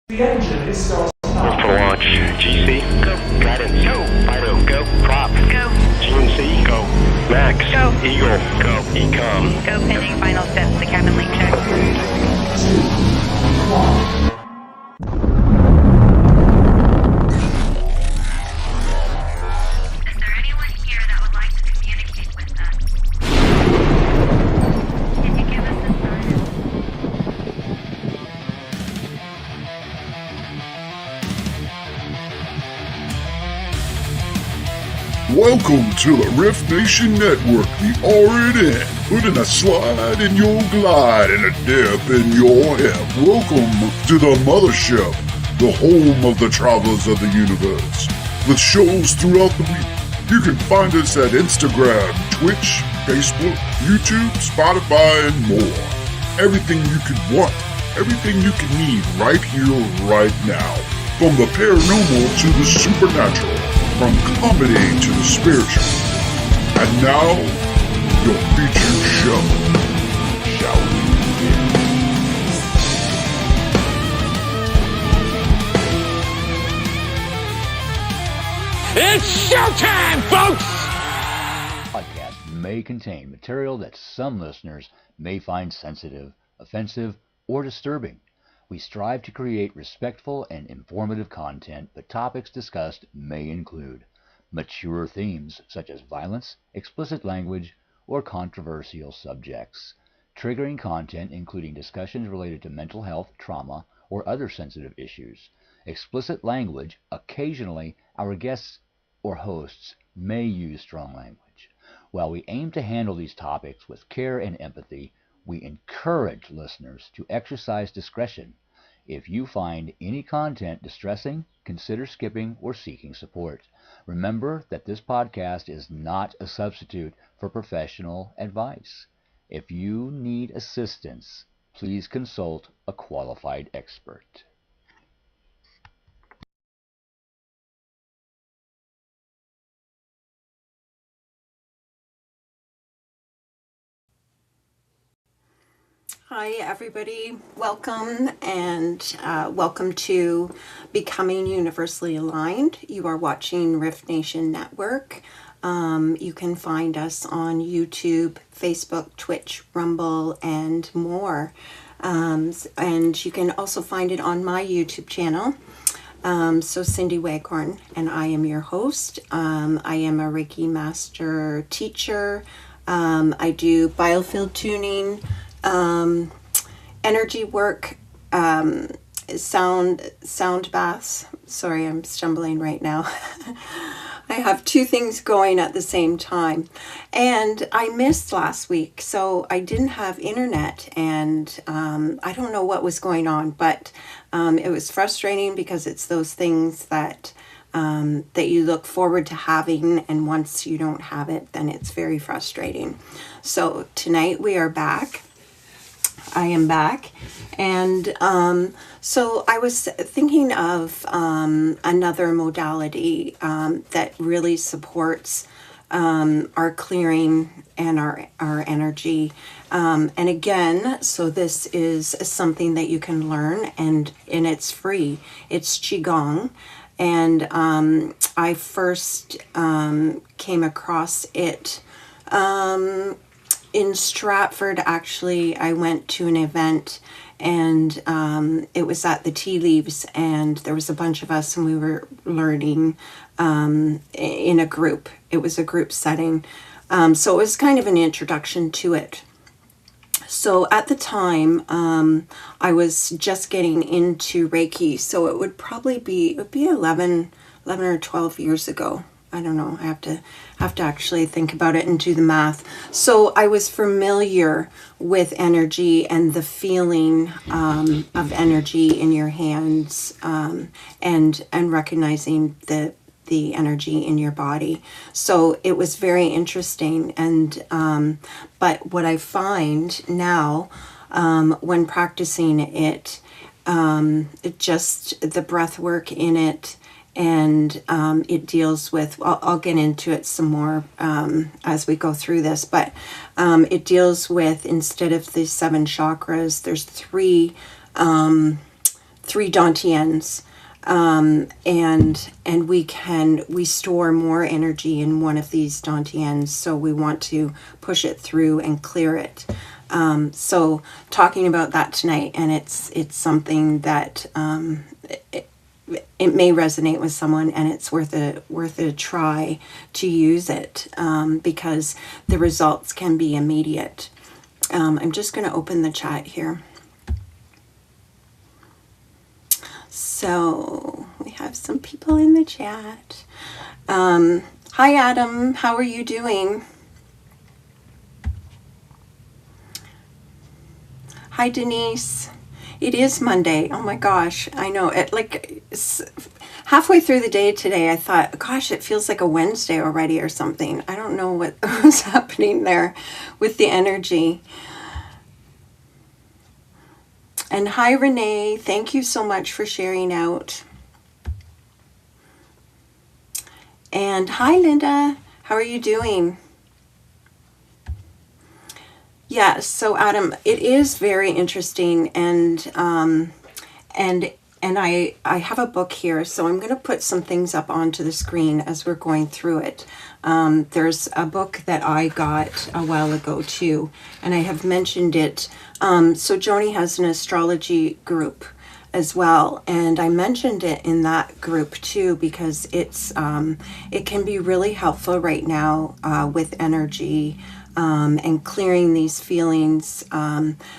The engine is still For launch, GC, go. Guidance, go. Fido, go. Prop, go. GNC, go. Max, go. Eagle, go. Ecom, Go pending final steps to cabin link check. 2, 1. Is there anyone here that would like to communicate with us? Can you give us a sign? Welcome to the R.I.F.T Nation Network, the RNN, putting a slide in your glide and a dip in your hip. Welcome to the mothership, the home of the travelers of the universe. With shows throughout the week, you can find us at Instagram, Twitch, Facebook, YouTube, Spotify, and more. Everything you could want, everything you can need right here, right now. From the paranormal to the supernatural. From comedy to the spiritual. And now, your featured show. Shall we begin? It's showtime, folks! Podcast may contain material that some listeners may find sensitive, offensive, or disturbing. We strive to create respectful and informative content, but topics discussed may include mature themes such as violence, explicit language, or controversial subjects, triggering content including discussions related to mental health, trauma, or other sensitive issues, explicit language. Occasionally, our guests or hosts may use strong language. While we aim to handle these topics with care and empathy, we encourage listeners to exercise discretion. If you find any content distressing, consider skipping or seeking support. Remember that this podcast is not a substitute for professional advice. If you need assistance, please consult a qualified expert. Hi, everybody. Welcome, and welcome to Becoming Universally Aligned. You are watching R.I.F.T Nation Network. You can find us on YouTube, Facebook, Twitch, Rumble, and more. And you can also find it on my YouTube channel. So Cindy Waghorn, and I am your host. I am a Reiki Master teacher. I do biofield tuning, energy work, sound baths. Sorry, I'm stumbling right now. I have two things going at the same time, and I missed last week, so I didn't have internet, and I don't know what was going on, but it was frustrating because it's those things that you look forward to having, and once you don't have it, then it's very frustrating. So tonight we are back. I am back, and so I was thinking of another modality that really supports our clearing and our energy. And again, so this is something that you can learn, and it's free. It's Qigong, and I first came across it in Stratford. Actually, I went to an event, and it was at the Tea Leaves, and there was a bunch of us, and we were learning in a group. It was a group setting, so it was kind of an introduction to it. So at the time, I was just getting into Reiki, so it would be 11 or 12 years ago. I don't know. I have to actually think about it and do the math. So I was familiar with energy and the feeling of energy in your hands, and recognizing the energy in your body. So it was very interesting. And but what I find now when practicing it, just the breath work in it. And it deals with, I'll get into it some more as we go through this, but it deals with, instead of the 7 chakras, there's three 3 dantians. And we store more energy in one of these dantians, so we want to push it through and clear it. So talking about that tonight, and it's something that it may resonate with someone, and it's worth a try to use it, because the results can be immediate. I'm just going to open the chat here. So we have some people in the chat. Hi Adam, how are you doing? Hi Denise. It is Monday. Oh my gosh, I know it. Like halfway through the day today, I thought, gosh, it feels like a Wednesday already or something. I don't know what was happening there with the energy. And hi, Renee. Thank you so much for sharing out. And hi, Linda. How are you doing? Yes. So, Adam, it is very interesting, and I have a book here, so I'm going to put some things up onto the screen as we're going through it. There's a book that I got a while ago too, and I have mentioned it. So Joni has an astrology group as well, and I mentioned it in that group too because it can be really helpful right now with energy. And clearing these feelings.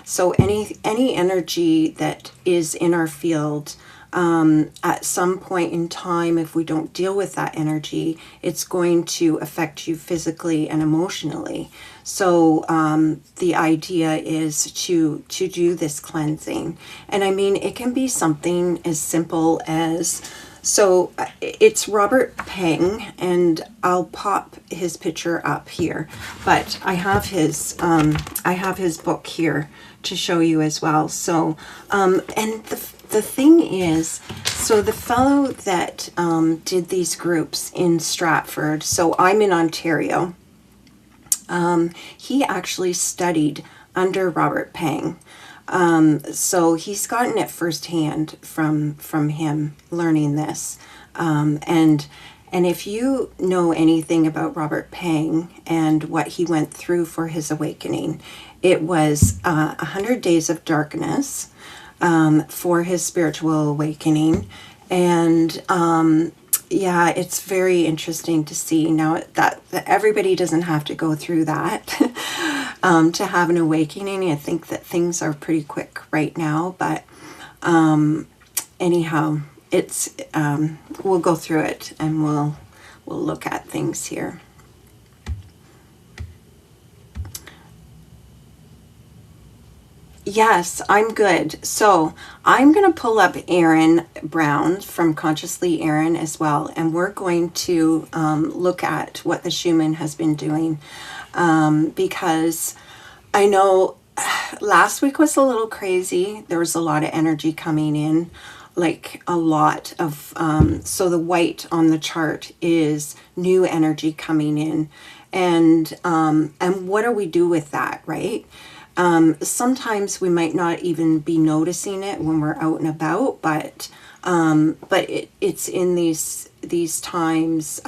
So any energy that is in our field, at some point in time, if we don't deal with that energy, it's going to affect you physically and emotionally. So the idea is to do this cleansing. And I mean, it can be something as simple as, so it's Robert Peng, and I'll pop his picture up here, but I have his book here to show you as well. So, and the thing is, so the fellow that did these groups in Stratford, so I'm in Ontario, he actually studied under Robert Peng. So he's gotten it firsthand from him learning this. And if you know anything about Robert Peng and what he went through for his awakening, it was 100 days of darkness for his spiritual awakening. And yeah, it's very interesting to see now that everybody doesn't have to go through that to have an awakening. I think that things are pretty quick right now, but anyhow, it's we'll go through it and we'll look at things here. Yes, I'm good. So I'm going to pull up Erin Brown from Consciously Erin as well, and we're going to look at what the Schumann has been doing, because I know last week was a little crazy. There was a lot of energy coming in, like a lot of, so the white on the chart is new energy coming in, and what do we do with that, right? Sometimes we might not even be noticing it when we're out and about, but it's in these times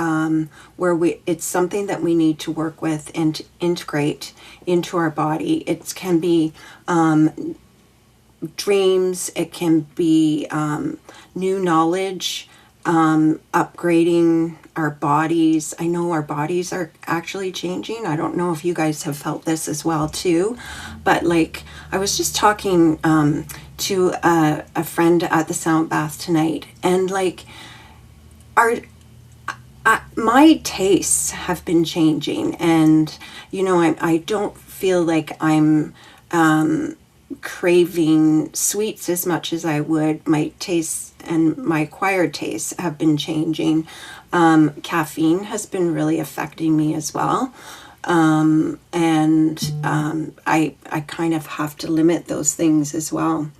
where it's something that we need to work with and to integrate into our body. It can be dreams, it can be new knowledge, upgrading our bodies. I know our bodies are actually changing. I don't know if you guys have felt this as well too, but like I was just talking to a friend at the sound bath tonight, and like my tastes have been changing, and you know, I don't feel like I'm craving sweets as much as I would. My tastes and my acquired tastes have been changing. Caffeine has been really affecting me as well. I kind of have to limit those things as well.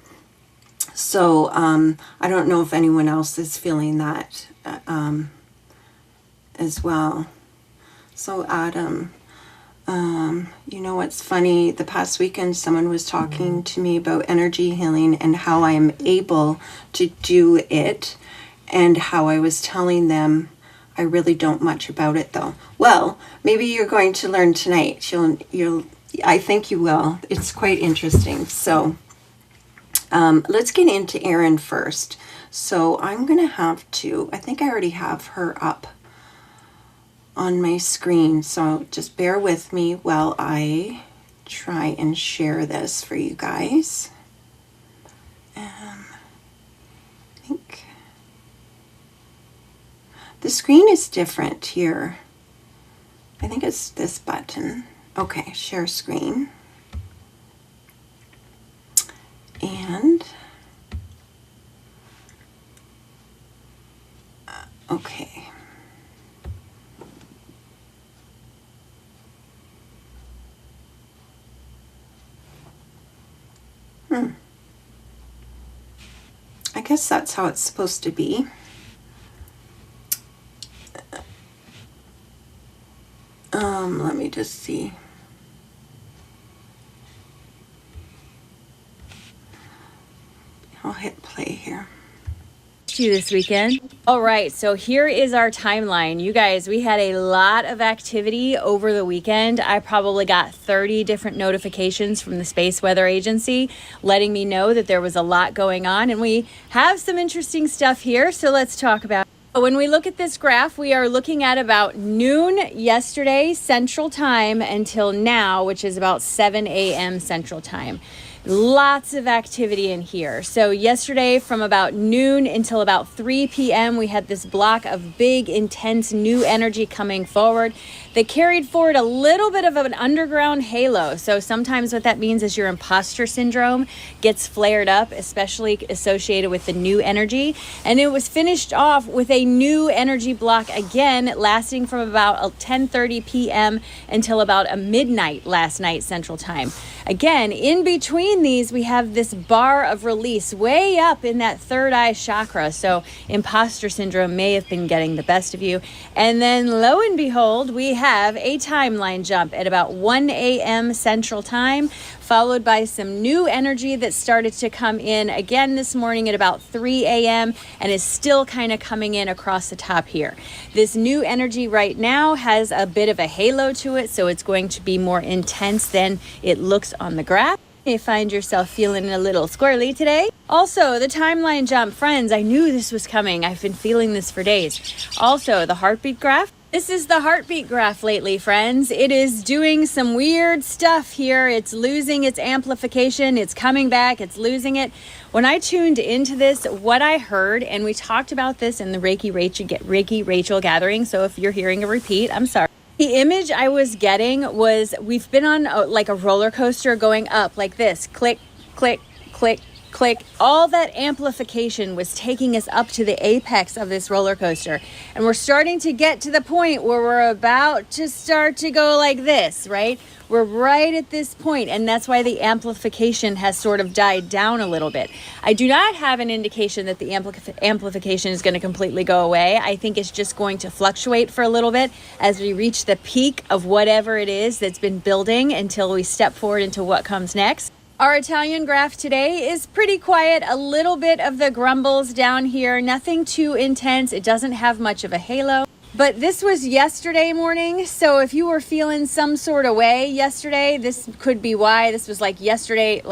So I don't know if anyone else is feeling that as well. So Adam, You know what's funny? The past weekend, someone was talking to me about energy healing and how I am able to do it, and how I was telling them I really don't much about it though. Well, maybe you're going to learn tonight. I think you will. It's quite interesting. So let's get into Erin first. So I'm going to have to, I think I already have her up on my screen. So just bear with me while I try and share this for you guys. I think the screen is different here. I think it's this button. Okay, share screen. And okay. I guess that's how it's supposed to be. Let me just see. I'll hit play here. You this weekend. All right, so here is our timeline. You guys, we had a lot of activity over the weekend. I probably got 30 different notifications from the Space Weather Agency letting me know that there was a lot going on, and we have some interesting stuff here, so let's talk about it. When we look at this graph, we are looking at about noon yesterday Central Time until now, which is about 7 a.m. Central Time. Lots of activity in here. So yesterday from about noon until about 3 p.m. we had this block of big, intense new energy coming forward. They carried forward a little bit of an underground halo. So sometimes what that means is your imposter syndrome gets flared up, especially associated with the new energy. And it was finished off with a new energy block again, lasting from about 10:30 p.m. until about a midnight last night Central Time. Again, in between these, we have this bar of release way up in that third eye chakra. So imposter syndrome may have been getting the best of you. And then lo and behold, we have a timeline jump at about 1 a.m. Central Time, followed by some new energy that started to come in again this morning at about 3 a.m. and is still kind of coming in across the top here. This new energy right now has a bit of a halo to it, so it's going to be more intense than it looks on the graph. You may find yourself feeling a little squirrely today. Also, the timeline jump, friends, I knew this was coming. I've been feeling this for days. Also, the heartbeat graph. This is the heartbeat graph lately, friends. It is doing some weird stuff here. It's losing its amplification. It's coming back. It's losing it. When I tuned into this, what I heard, and we talked about this in the Reiki Rachel gathering, so if you're hearing a repeat, I'm sorry. The image I was getting was we've been on like a roller coaster going up like this. Click, click, click, click. All that amplification was taking us up to the apex of this roller coaster. And we're starting to get to the point where we're about to start to go like this, right? We're right at this point, and that's why the amplification has sort of died down a little bit. I do not have an indication that the amplification is going to completely go away. I think it's just going to fluctuate for a little bit as we reach the peak of whatever it is that's been building until we step forward into what comes next. Our Italian graph today is pretty quiet, a little bit of the grumbles down here, nothing too intense. It doesn't have much of a halo. But this was yesterday morning, so if you were feeling some sort of way yesterday, this could be why. This was like yesterday,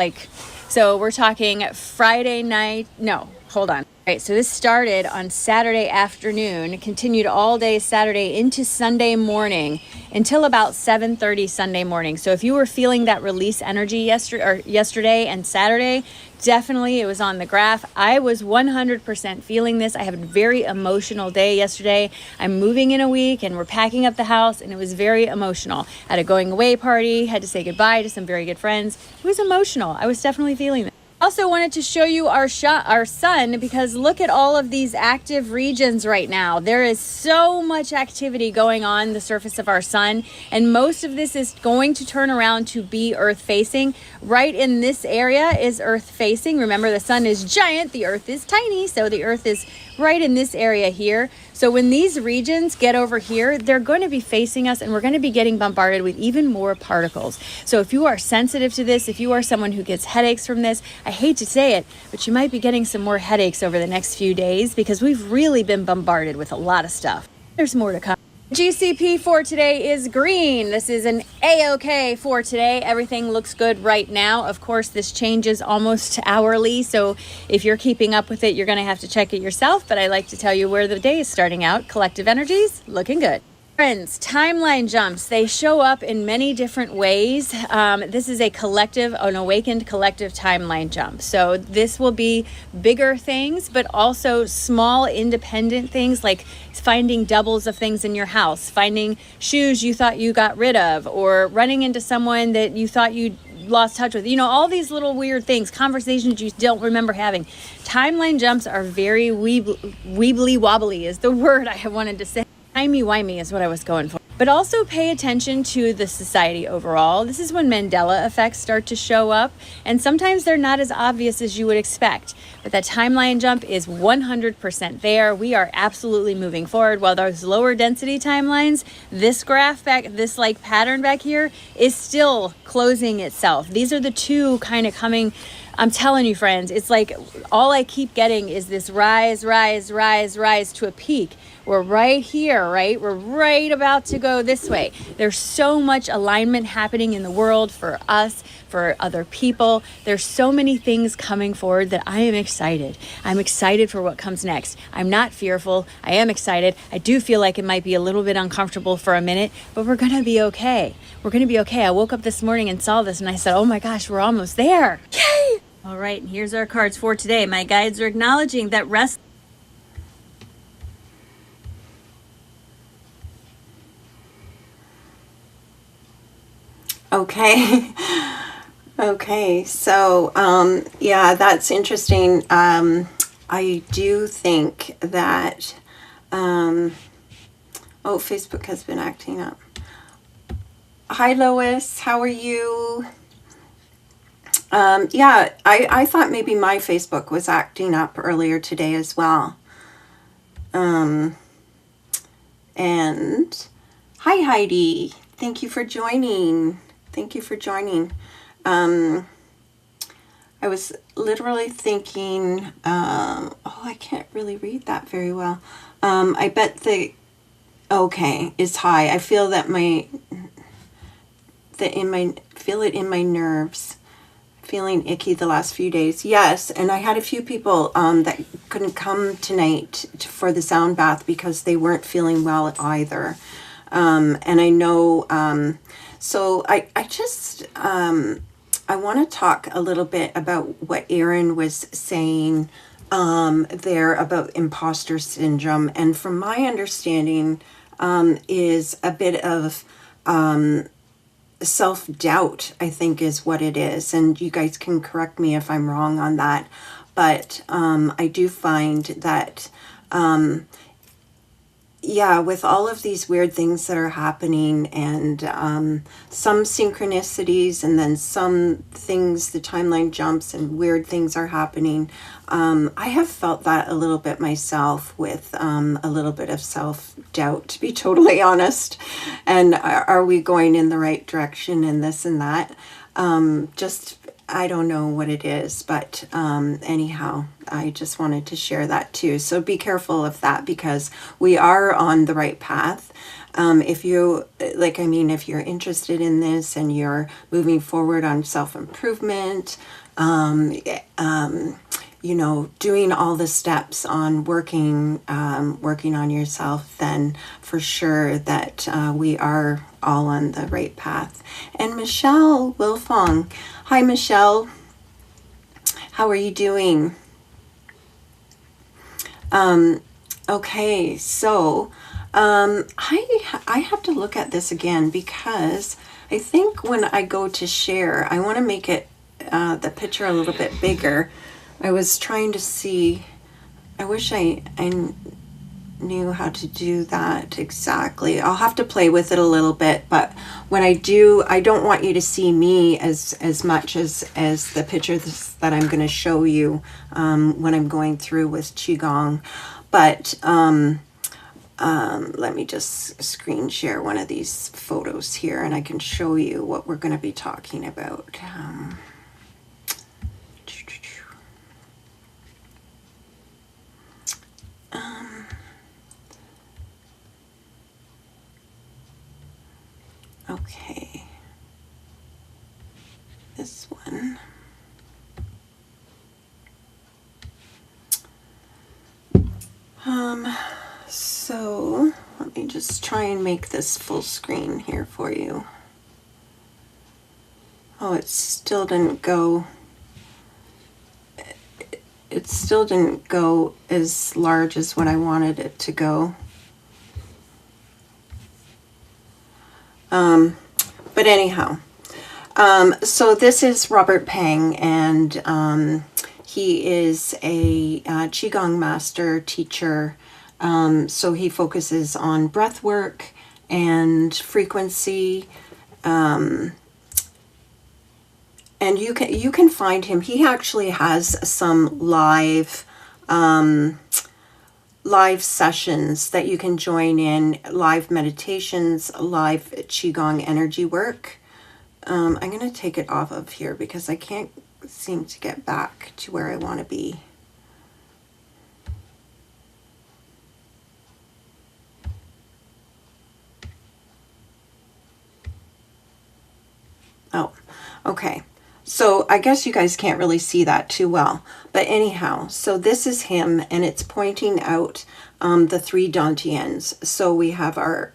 so we're talking Friday night. No, hold on. All right, so this started on Saturday afternoon, continued all day Saturday into Sunday morning until about 7:30 Sunday morning. So if you were feeling that release energy yesterday and Saturday, definitely it was on the graph. I was 100% feeling this. I had a very emotional day yesterday. I'm moving in a week and we're packing up the house, and it was very emotional. At a going away party, had to say goodbye to some very good friends. It was emotional. I was definitely feeling it. Also wanted to show you our sun, because look at all of these active regions right now. There is so much activity going on the surface of our sun, and most of this is going to turn around to be earth facing. Right in this area is earth facing. Remember, the sun is giant, the earth is tiny, so the earth is right in this area here. So when these regions get over here, they're going to be facing us, and we're going to be getting bombarded with even more particles. So if you are sensitive to this, if you are someone who gets headaches from this, I hate to say it, but you might be getting some more headaches over the next few days, because we've really been bombarded with a lot of stuff. There's more to come. GCP for today is green. This is an A-OK for today. Everything looks good right now. Of course, this changes almost hourly, so if you're keeping up with it, you're going to have to check it yourself, but I like to tell you where the day is starting out. Collective energies, looking good. Friends, timeline jumps, they show up in many different ways. This is an awakened collective timeline jump. So this will be bigger things, but also small independent things, like finding doubles of things in your house, finding shoes you thought you got rid of, or running into someone that you thought you lost touch with. All these little weird things, conversations you don't remember having. Timeline jumps are very weebly wobbly is the word I wanted to say. Timey-wimey is what I was going for. But also pay attention to the society overall. This is when Mandela effects start to show up, and sometimes they're not as obvious as you would expect. But that timeline jump is 100% there. We are absolutely moving forward. While those lower density timelines, this graph back, this like pattern back here is still closing itself. These are the two kind of coming. I'm telling you, friends, it's like all I keep getting is this rise, rise, rise, rise to a peak. We're right here, right? We're right about to go this way. There's so much alignment happening in the world for us, for other people. There's so many things coming forward that I am excited. I'm excited for what comes next. I'm not fearful. I am excited. I do feel like it might be a little bit uncomfortable for a minute, but we're going to be okay. We're going to be okay. I woke up this morning and saw this and I said, oh my gosh, we're almost there. Yay! All right, and here's our cards for today. My guides are acknowledging that rest. Okay. Okay. So, yeah, that's interesting. I do think that, Facebook has been acting up. Hi, Lois. How are you? Yeah, I thought maybe my Facebook was acting up earlier today as well. And hi, Heidi. Thank you for joining. Thank you for joining. I was literally thinking, I can't really read that very well. I bet is high. I feel that feel it in my nerves. Feeling icky the last few days. Yes, and I had a few people that couldn't come tonight for the sound bath because they weren't feeling well either. And I know, so I just, I want to talk a little bit about what Aaron was saying there about imposter syndrome. And from my understanding, is a bit of self-doubt, I think is what it is. And you guys can correct me if I'm wrong on that. But I do find that, with all of these weird things that are happening and some synchronicities and then some things, the timeline jumps and weird things are happening. I have felt that a little bit myself with a little bit of self-doubt, to be totally honest. And are we going in the right direction and this and that? I don't know what it is, but anyhow, I just wanted to share that too. So be careful of that because we are on the right path. If you're interested in this and you're moving forward on self-improvement, doing all the steps on working on yourself, then for sure that we are all on the right path. And Michelle Wilfong. Hi, Michelle. How are you doing? Okay, so I have to look at this again because I think when I go to share, I want to make it the picture a little bit bigger. I was trying to see, I wish I knew how to do that exactly. I'll have to play with it a little bit, but when I do, I don't want you to see me as much as the picture that I'm going to show you when I'm going through with Qigong. But let me just screen share one of these photos here, and I can show you what we're going to be talking about. Okay, this one. So let me just try and make this full screen here for you. Oh, it still didn't go. It still didn't go as large as what I wanted it to go. But anyhow, so this is Robert Peng, and he is a Qigong master teacher. So he focuses on breath work and frequency. And you can find him. He actually has some live sessions that you can join in, live meditations, live Qigong energy work. I'm going to take it off of here because I can't seem to get back to where I want to be. Oh, okay. So I guess you guys can't really see that too well. But anyhow, so this is him, and it's pointing out the 3 dantians. So we have our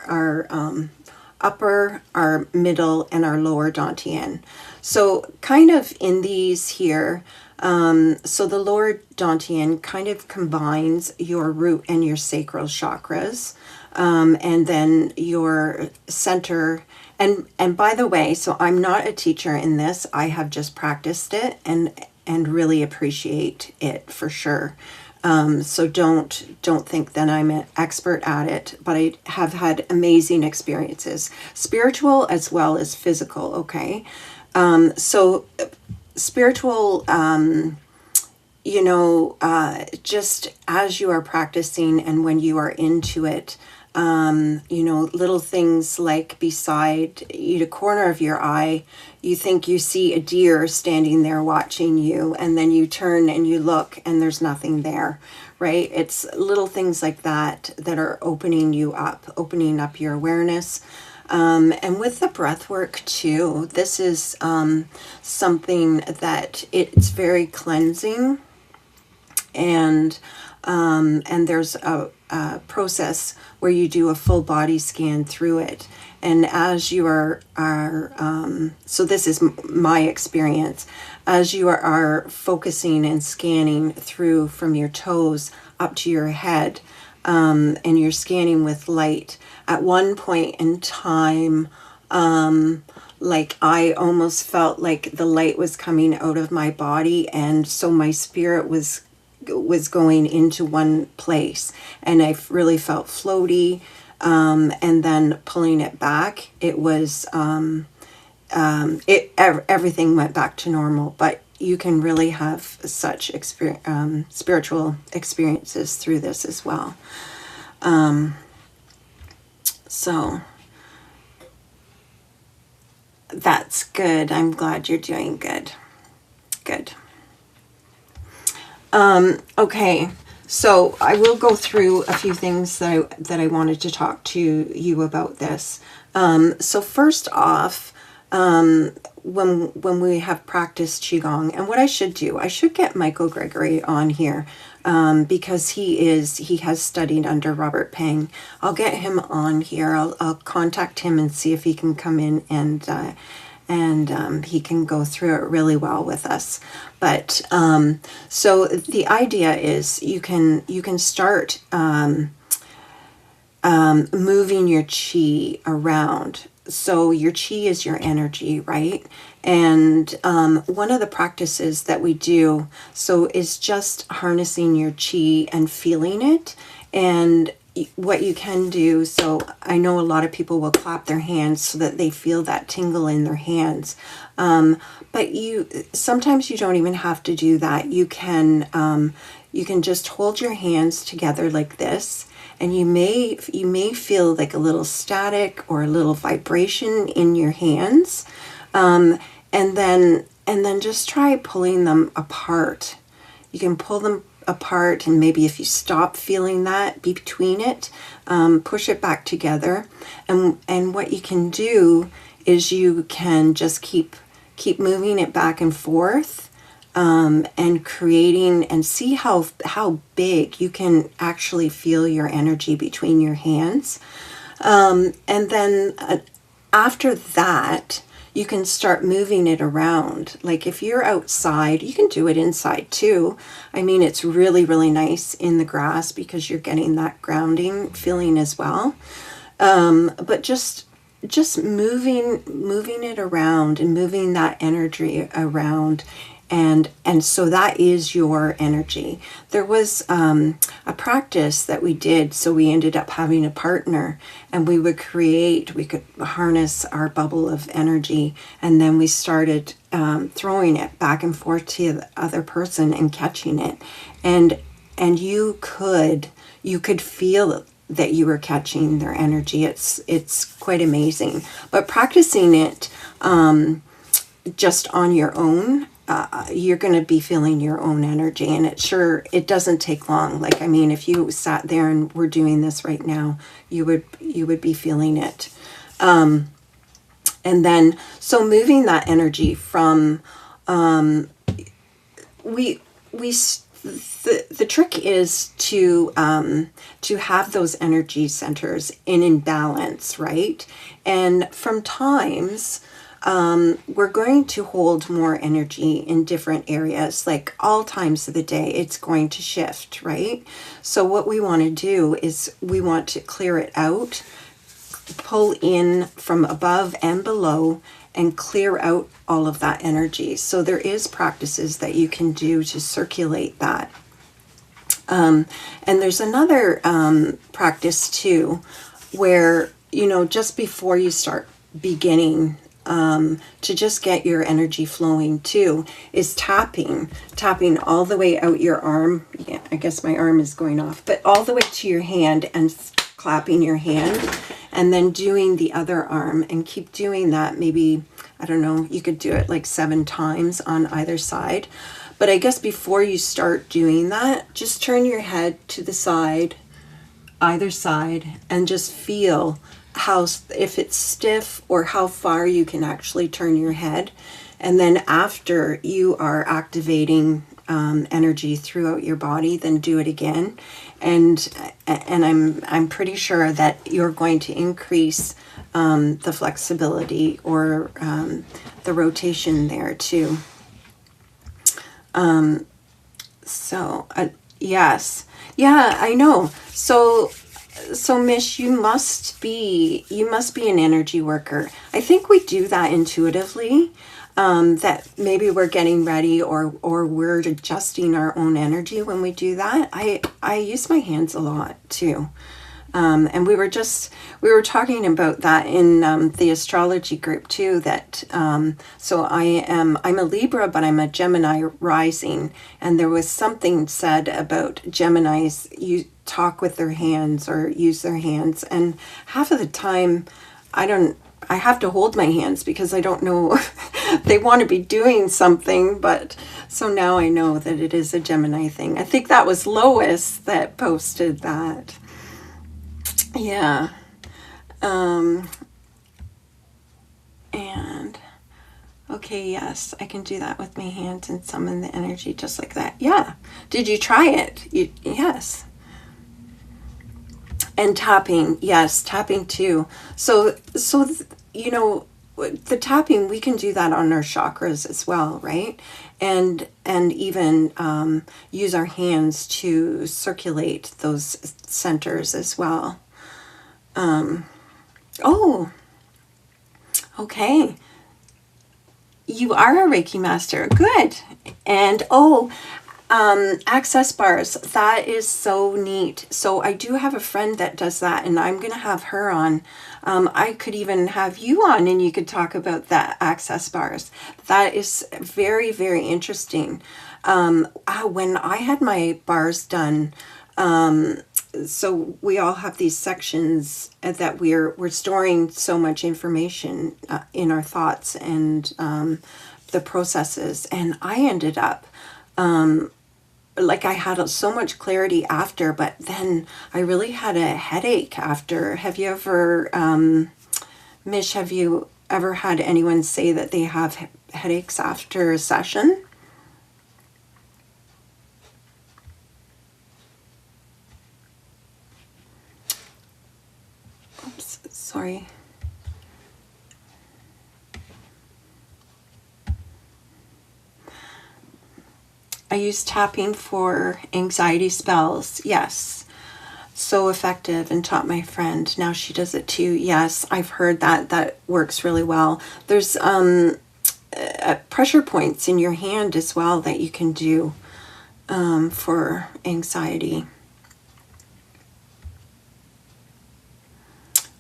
upper, our middle, and our lower dantian. So kind of in these here, so the lower dantian kind of combines your root and your sacral chakras, and then your center. And by the way, so I'm not a teacher in this. I have just practiced it and really appreciate it for sure. So don't think that I'm an expert at it, but I have had amazing experiences, spiritual as well as physical. Okay. So spiritual, just as you are practicing and when you are into it, little things like beside the corner of your eye, you think you see a deer standing there watching you, and then you turn and you look and there's nothing there, right? It's little things like that that are opening up your awareness. And with the breath work too, this is something that it's very cleansing, and there's a process where you do a full body scan through it. And as you are so this is my experience, as you are focusing and scanning through from your toes up to your head, and you're scanning with light, at one point in time, like I almost felt like the light was coming out of my body, and so my spirit was going into one place, and I really felt floaty, and then pulling it back, it was everything went back to normal. But you can really have such spiritual experiences through this as well. So that's good. I'm glad you're doing good. Okay, so I will go through a few things that I wanted to talk to you about this. So first off, when we have practiced Qigong, and what I should get Michael Gregory on here, because he has studied under Robert Peng. I'll get him on here. I'll contact him and see if he can come in and he can go through it really well with us. But so the idea is you can start moving your chi around so your chi is your energy, right? And one of the practices that we do so is just harnessing your chi and feeling it. And what you can do, so I know a lot of people will clap their hands so that they feel that tingle in their hands. But sometimes you don't even have to do that. You can just hold your hands together like this, and you may feel like a little static or a little vibration in your hands, and then just try pulling them apart. You can pull them apart, and maybe if you stop feeling that between it, push it back together. And what you can do is you can just keep moving it back and forth, and creating, and see how big you can actually feel your energy between your hands. And then after that, you can start moving it around. Like if you're outside, you can do it inside too. I mean, it's really, really nice in the grass because you're getting that grounding feeling as well. But just moving it around and moving that energy around. And so that is your energy. There was a practice that we did, so we ended up having a partner, and we could harness our bubble of energy, and then we started throwing it back and forth to the other person and catching it, and you could feel that you were catching their energy. It's quite amazing. But practicing it just on your own, you're going to be feeling your own energy, and it doesn't take long. Like, I mean, if you sat there and were doing this right now, you would be feeling it. And then, so moving that energy from, the trick is to have those energy centers in balance, right? And from times, we're going to hold more energy in different areas, like all times of the day, it's going to shift, right? So what we want to do is we want to clear it out, pull in from above and below, and clear out all of that energy. So there is practices that you can do to circulate that. And there's another practice too, where, just before you start beginning to just get your energy flowing too, is tapping all the way out your arm. Yeah, I guess my arm is going off, but all the way to your hand, and clapping your hand, and then doing the other arm, and keep doing that. Maybe, I don't know, you could do it like 7 times on either side. But I guess before you start doing that, just turn your head to the side, either side, and just feel if it's stiff or how far you can actually turn your head. And then after you are activating energy throughout your body, then do it again. And I'm pretty sure that you're going to increase the flexibility or the rotation there too. Yes. Yeah, I know. So Mish, you must be an energy worker. I think we do that intuitively, that maybe we're getting ready or we're adjusting our own energy when we do that. I use my hands a lot too. And we were talking about that in the astrology group too, that so I'm a Libra, but I'm a Gemini rising, and there was something said about Geminis, you talk with their hands or use their hands, and half of the time I have to hold my hands because I don't know they want to be doing something. But so now I know that it is a Gemini thing. I think that was Lois that posted that. Yeah. And okay, yes, I can do that with my hands and summon the energy just like that. Yeah. Did you try it? Yes. And tapping, yes, tapping too. So the tapping, we can do that on our chakras as well, right? And even use our hands to circulate those centers as well. Okay. You are a Reiki master. Good. And access bars. That is so neat. So I do have a friend that does that, and I'm going to have her on. I could even have you on and you could talk about that access bars. That is very, very interesting. When I had my bars done, so we all have these sections that we're storing so much information in our thoughts and the processes, and I ended up like I had so much clarity after, but then I really had a headache after. Have you ever Mish, have you ever had anyone say that they have headaches after a session? Oops, sorry. I use tapping for anxiety spells. Yes. So effective, and taught my friend. Now she does it too. Yes, I've heard that. That works really well. There's pressure points in your hand as well that you can do for anxiety.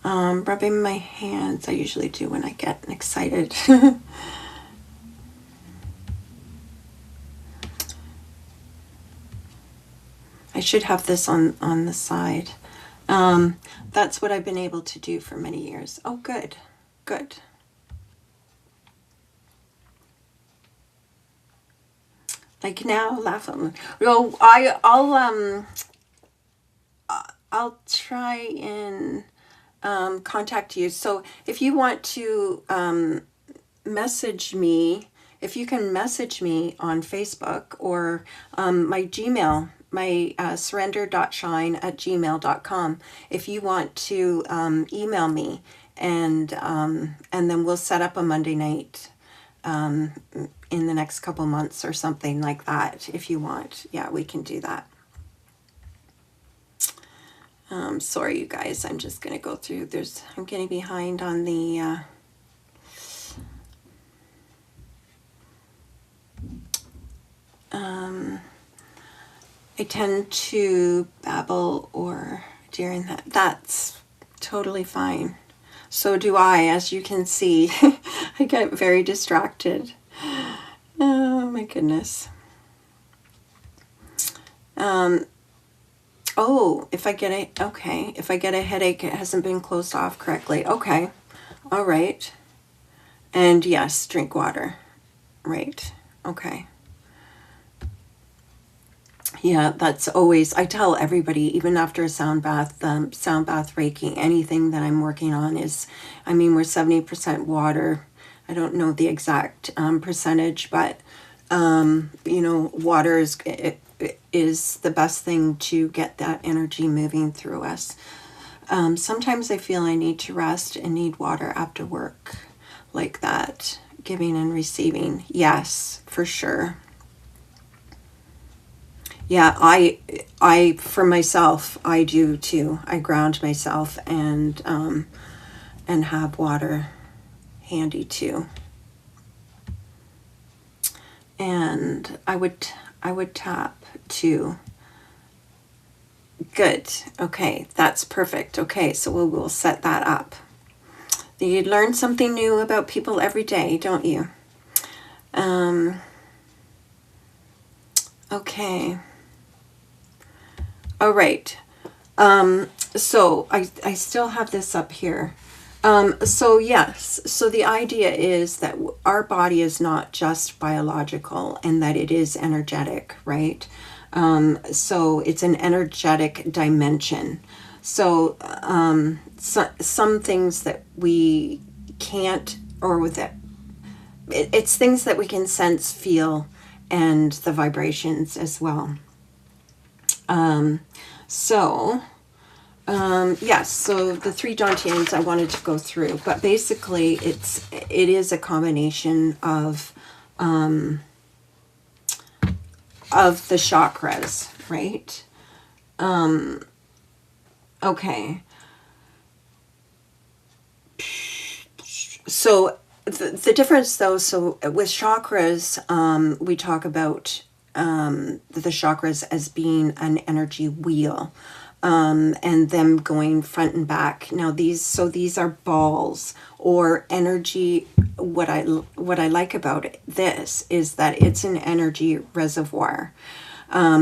Rubbing my hands, I usually do when I get excited. I should have this on the side. That's what I've been able to do for many years. Oh, good, good. Like now, laugh at me. Well, I'll try and contact you. So if you want to message me, if you can message me on Facebook or my Gmail, my surrender.shine@gmail.com, if you want to email me, and then we'll set up a Monday night in the next couple months or something like that, if you want. Yeah, we can do that. Sorry, you guys, I'm just going to go through. I'm getting behind on the I tend to babble or during that. That's totally fine. So do I, as you can see. I get very distracted. Oh my goodness. If I get a headache, it hasn't been closed off correctly. Okay. All right. And yes, drink water. Right. Okay. Yeah, that's always, I tell everybody, even after a sound bath Reiki, anything that I'm working on is, I mean, we're 70% water. I don't know the exact percentage, but, water is the best thing to get that energy moving through us. Sometimes I feel I need to rest and need water after work, like that, giving and receiving. Yes, for sure. Yeah, I for myself, I do too. I ground myself and have water handy too. And I would tap too. Good. Okay, that's perfect. Okay, so we'll set that up. You learn something new about people every day, don't you? Okay. All right. So I still have this up here. So yes, so the idea is that our body is not just biological and that it is energetic, right? So it's an energetic dimension. So, some things that we can't, or that it's things that we can sense, feel, and the vibrations as well. Yes, so the three dantians I wanted to go through, but basically it is a combination of the chakras, right? Okay. So the difference though, so with chakras, we talk about the chakras as being an energy wheel, and them going front and back. Now these are balls or energy. What I like about this is that it's an energy reservoir.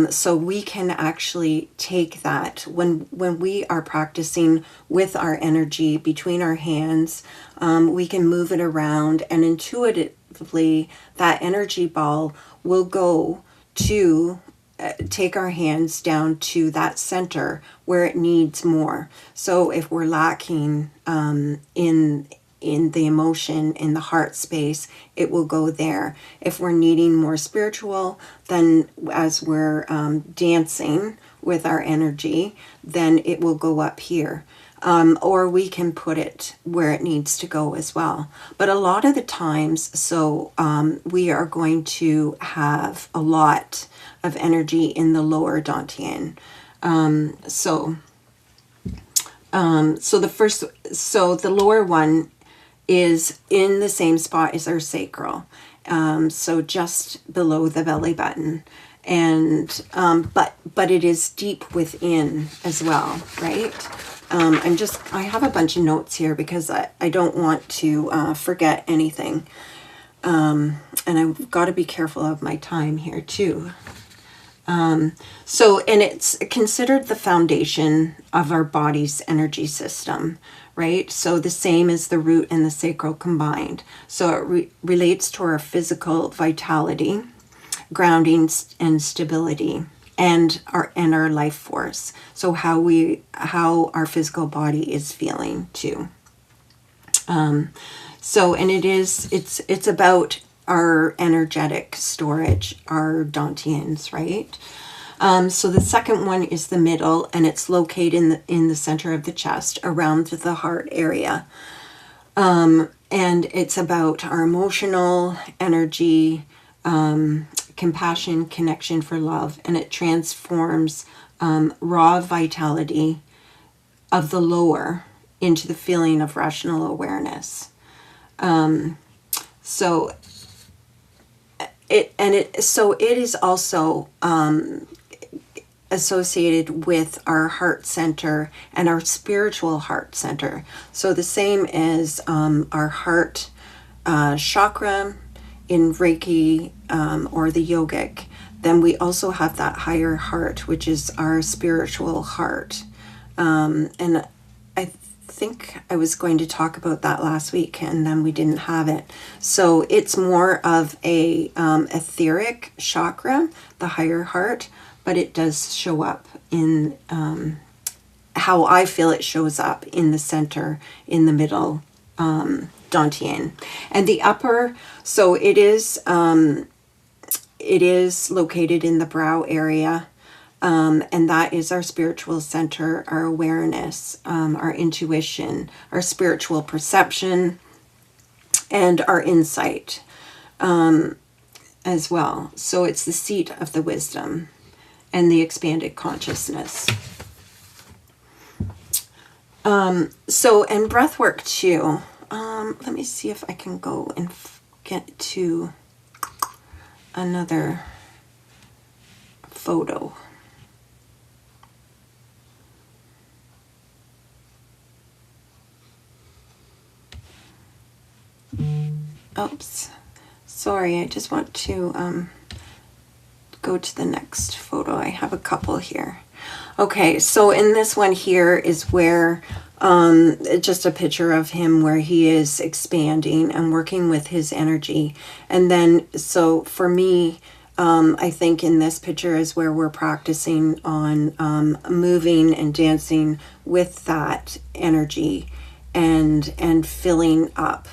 So we can actually take that when we are practicing with our energy between our hands. We can move it around, and intuitively that energy ball will go to take our hands down to that center where it needs more. So if we're lacking in the emotion, in the heart space, it will go there. If we're needing more spiritual, then as we're dancing with our energy, then it will go up here. Or we can put it where it needs to go as well. But a lot of the times, so we are going to have a lot of energy in the lower dantian. So the lower one is in the same spot as our sacral, so just below the belly button, and but it is deep within as well, right? I have a bunch of notes here because I don't want to forget anything, and I've got to be careful of my time here too. And it's considered the foundation of our body's energy system, right? So the same as the root and the sacral combined. So it relates to our physical vitality, grounding and stability, and our life force. So how our physical body is feeling too. And it's about our energetic storage, our dantians, right? So the second one is the middle, and it's located in the center of the chest, around the heart area. And it's about our emotional energy, compassion, connection for love, and it transforms raw vitality of the lower into the feeling of rational awareness. So it is also associated with our heart center and our spiritual heart center. So the same as our heart chakra in Reiki or the yogic, then we also have that higher heart, which is our spiritual heart. And I think I was going to talk about that last week, and then we didn't have it. So it's more of a etheric chakra, the higher heart, but it does show up in how I feel it shows up in the center, in the middle dantian. And the upper, so it is located in the brow area. And that is our spiritual center, our awareness, our intuition, our spiritual perception, and our insight as well. So it's the seat of the wisdom and the expanded consciousness. And breath work too. Let me see if I can go and get to another photo. Oops, sorry, I just want to go to the next photo. I have a couple here. Okay, so in this one here is where just a picture of him where he is expanding and working with his energy. And then, so for me, I think in this picture is where we're practicing on moving and dancing with that energy and filling up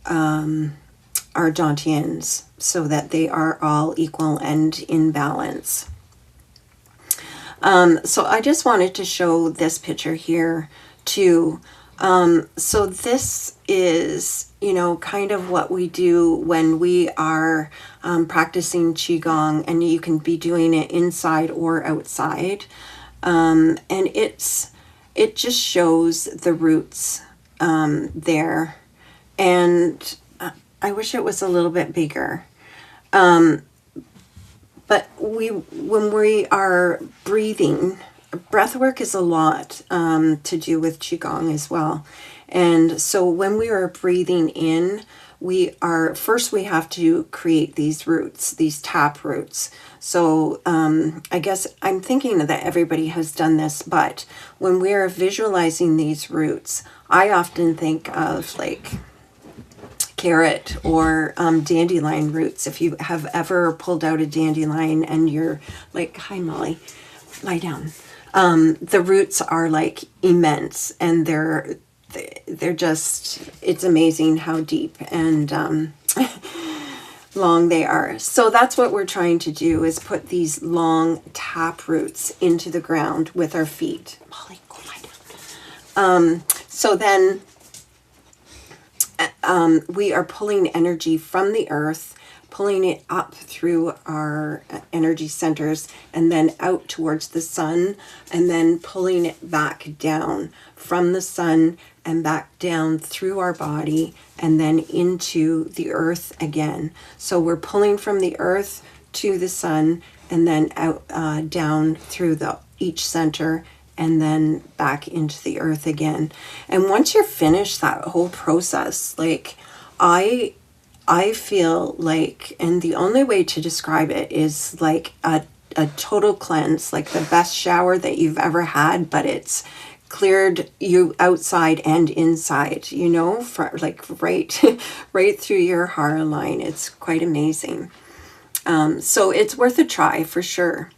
our dantians so that they are all equal and in balance. So I just wanted to show this picture here too. So this is, kind of what we do when we are practicing Qigong, and you can be doing it inside or outside. And it just shows the roots there. and I wish it was a little bit bigger. But when we are breathing, breath work is a lot to do with Qigong as well. And so when we are breathing in, we have to create these roots, these tap roots. So I guess I'm thinking that everybody has done this, but when we are visualizing these roots, I often think of like carrot or dandelion roots. If you have ever pulled out a dandelion and you're like, hi Molly, lie down. The roots are like immense, and they're just, it's amazing how deep and long they are. So that's what we're trying to do, is put these long tap roots into the ground with our feet. Molly, go lie down. So then we are pulling energy from the earth, pulling it up through our energy centers and then out towards the sun, and then pulling it back down from the sun and back down through our body and then into the earth again. So we're pulling from the earth to the sun and then out down through each center and then back into the earth again. And once you're finished that whole process, like I feel like, and the only way to describe it is like a total cleanse, like the best shower that you've ever had, but it's cleared you outside and inside, you know, for like right through your heart line. It's quite amazing. So it's worth a try for sure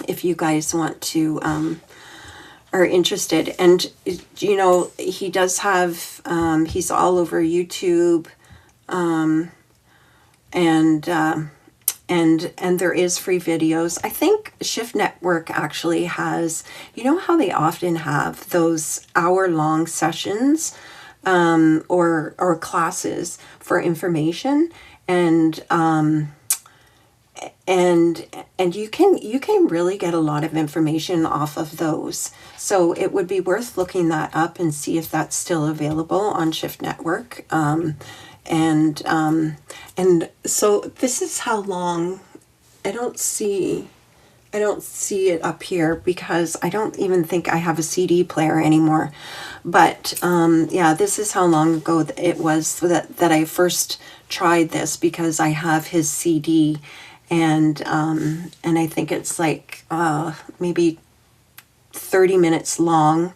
if you guys want to are interested. And you know, he does have he's all over YouTube, and there is free videos. I think Shift Network actually has, you know how they often have those hour-long sessions or classes for information, and you can really get a lot of information off of those. So it would be worth looking that up and see if that's still available on Shift Network. And so this is how long. I don't see it up here because I don't even think I have a CD player anymore. But yeah, this is how long ago it was that I first tried this, because I have his CD, and I think it's like maybe 30 minutes long.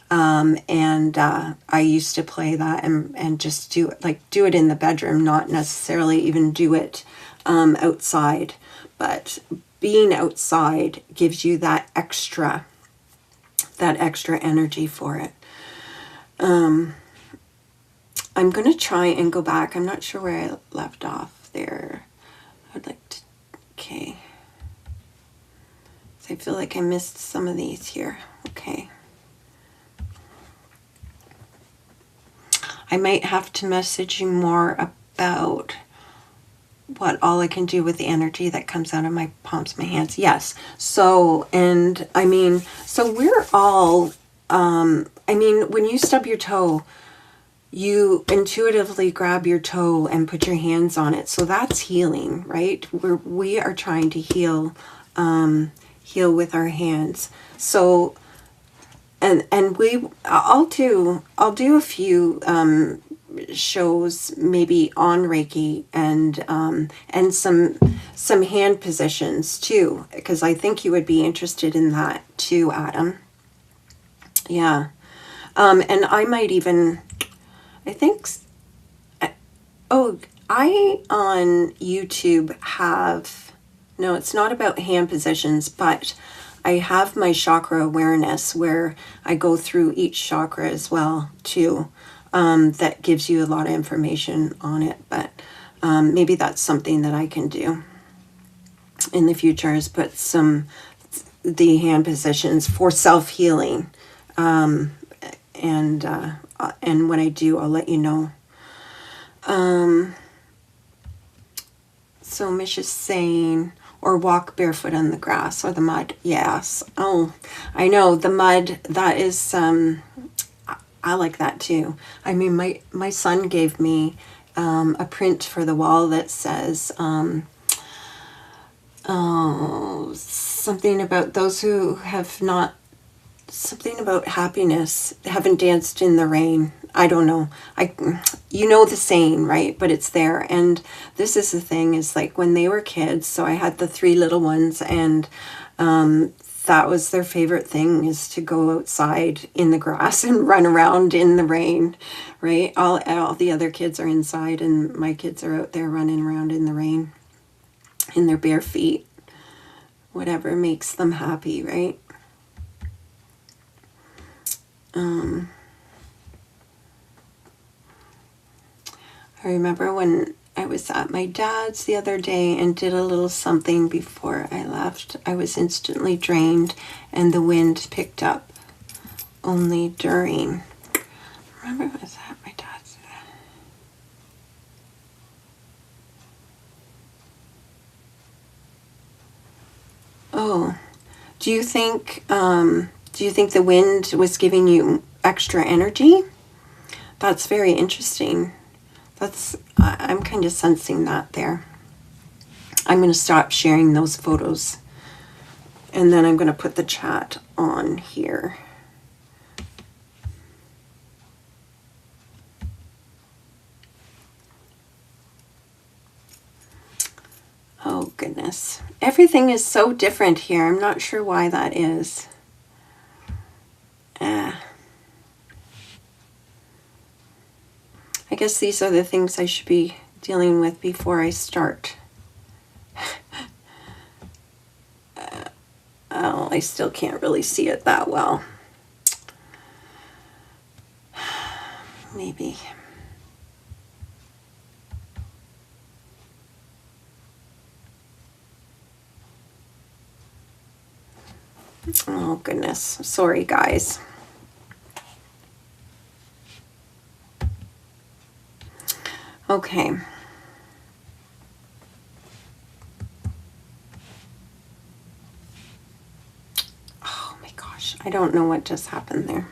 And I used to play that and just do it in the bedroom, not necessarily even do it outside. But being outside gives you that extra energy for it. I'm going to try and go back. I'm not sure where I left off there. I'd like to, okay. So I feel like I missed some of these here. Okay. I might have to message you more about what all I can do with the energy that comes out of my palms, my hands. Yes. So, and I mean, so we're all, I mean, when you stub your toe, you intuitively grab your toe and put your hands on it. So that's healing, right? We are trying to heal with our hands. So, and I'll do a few shows maybe on Reiki and some hand positions too, because I think you would be interested in that too, Adam. Yeah. And I might even, I think, I on YouTube have, no, it's not about hand positions, but I have my chakra awareness where I go through each chakra as well too. That gives you a lot of information on it, but maybe that's something that I can do in the future, is put the hand positions for self-healing. And when I do, I'll let you know. So Mish is saying, or walk barefoot on the grass or the mud. Yes. Oh, I know the mud. That is I like that too. I mean, my son gave me a print for the wall that says, something about those who have not, something about happiness, haven't danced in the rain. I don't know. You know the saying, right? But it's there. And this is the thing, is like when they were kids, so I had the 3 little ones, and that was their favorite thing, is to go outside in the grass and run around in the rain, right? All the other kids are inside, and my kids are out there running around in the rain in their bare feet. Whatever makes them happy, right? I remember when I was at my dad's the other day and did a little something before I left. I was instantly drained, and the wind picked up only during. I remember I was at my dad's. Oh, do you think the wind was giving you extra energy? That's very interesting. I'm kind of sensing that there. I'm going to stop sharing those photos, and then I'm going to put the chat on here. Oh goodness. Everything is so different here. I'm not sure why that is. I guess these are the things I should be dealing with before I start. Oh, I still can't really see it that well. Maybe. Oh goodness. Sorry, guys. Okay. Oh my gosh, I don't know what just happened there.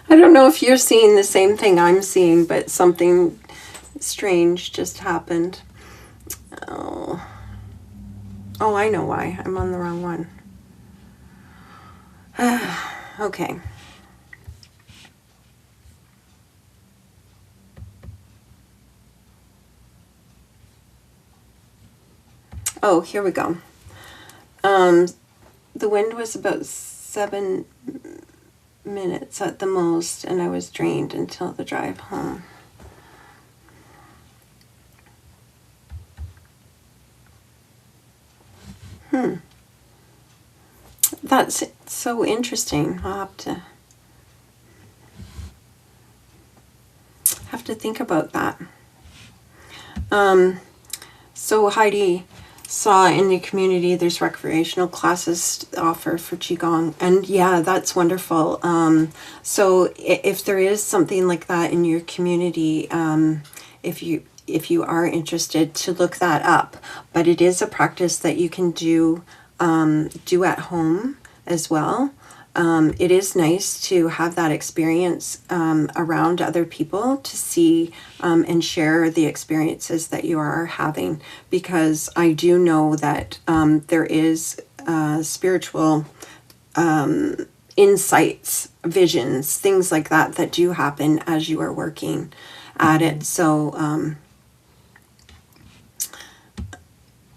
I don't know if you're seeing the same thing I'm seeing, but something strange just happened. Oh, I know why. I'm on the wrong one. Okay. Oh, here we go. The wind was about 7 minutes at the most, and I was drained until the drive home. That's so interesting. I'll have to think about that. So Heidi saw in the community there's recreational classes offer for Qigong, and yeah, that's wonderful. So if there is something like that in your community, if you are interested, to look that up. But it is a practice that you can do at home as well. It is nice to have that experience around other people, to see and share the experiences that you are having, because I do know that there is spiritual insights, visions, things like that that do happen as you are working at it. So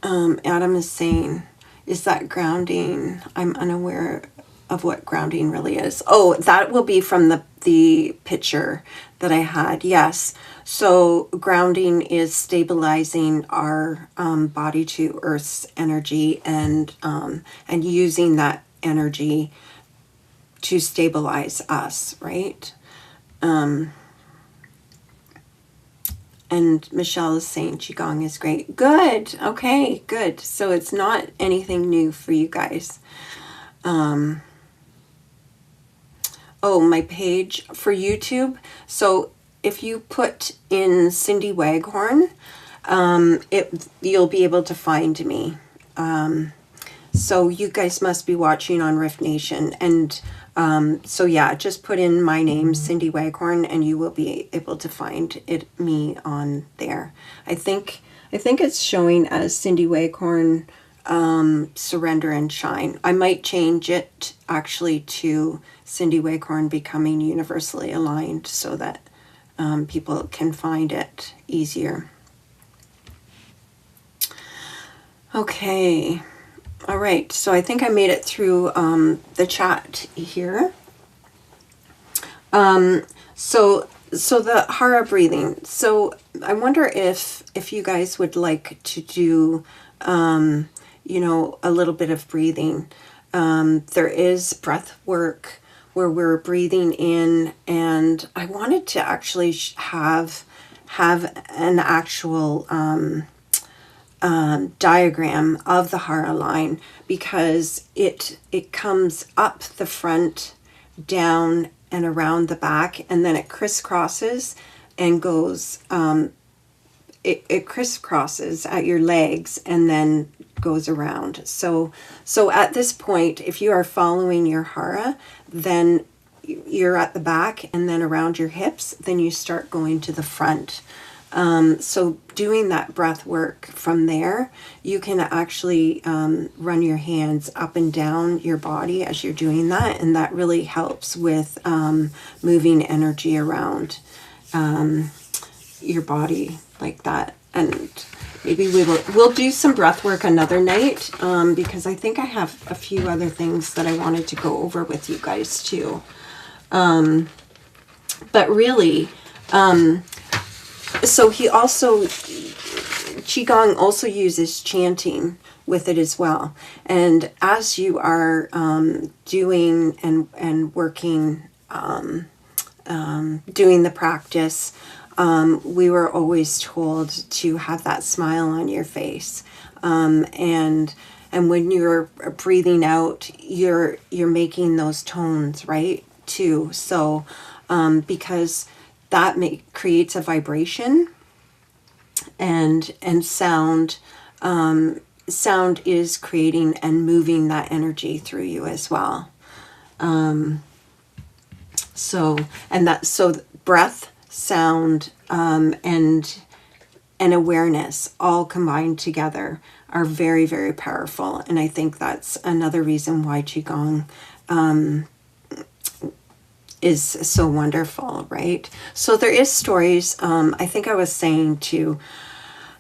Adam is saying, is that grounding? I'm unaware of what grounding really is. Oh, that will be from the picture that I had. Yes. So grounding is stabilizing our body to Earth's energy, and using that energy to stabilize us, right? And Michelle is saying Qigong is great. Good. Okay, good. So it's not anything new for you guys. Oh, my page for YouTube. So if you put in Cindy Waghorn, you'll be able to find me. So you guys must be watching on R.I.F.T Nation. And so yeah, just put in my name, Cindy Waghorn, and you will be able to find me on there. I think it's showing as Cindy Waghorn, Surrender and Shine. I might change it actually to Cindy Waghorn Becoming Universally Aligned so that people can find it easier. Okay. All right, so I think I made it through the chat here. So the Hara breathing. So I wonder if you guys would like to do, you know, a little bit of breathing. There is breath work where we're breathing in, and I wanted to actually have an actual diagram of the Hara line, because it comes up the front, down and around the back, and then it crisscrosses and goes it crisscrosses at your legs and then goes around. So at this point, if you are following your Hara, then you're at the back and then around your hips, then you start going to the front. So doing that breath work from there, you can actually run your hands up and down your body as you're doing that, and that really helps with moving energy around your body like that. And maybe we'll do some breath work another night, because I think I have a few other things that I wanted to go over with you guys too. But really, so he also, Qigong also uses chanting with it as well. And as you are doing and working, doing the practice, we were always told to have that smile on your face. And when you're breathing out, you're making those tones, right, too. So because that creates a vibration, and sound sound is creating and moving that energy through you as well. So breath, sound, and awareness all combined together are very, very powerful. And I think that's another reason why Qigong is so wonderful, right? So there is stories, I think I was saying too,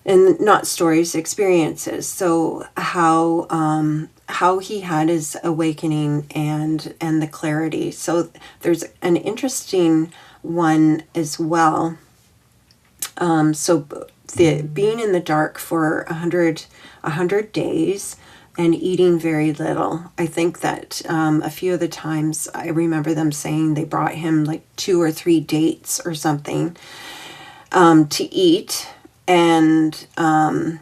and not stories, experiences. So how he had his awakening and the clarity. So there's an interesting one as well. So the being in the dark for 100 days and eating very little. I think that a few of the times I remember them saying they brought him like 2 or 3 dates or something to eat, and then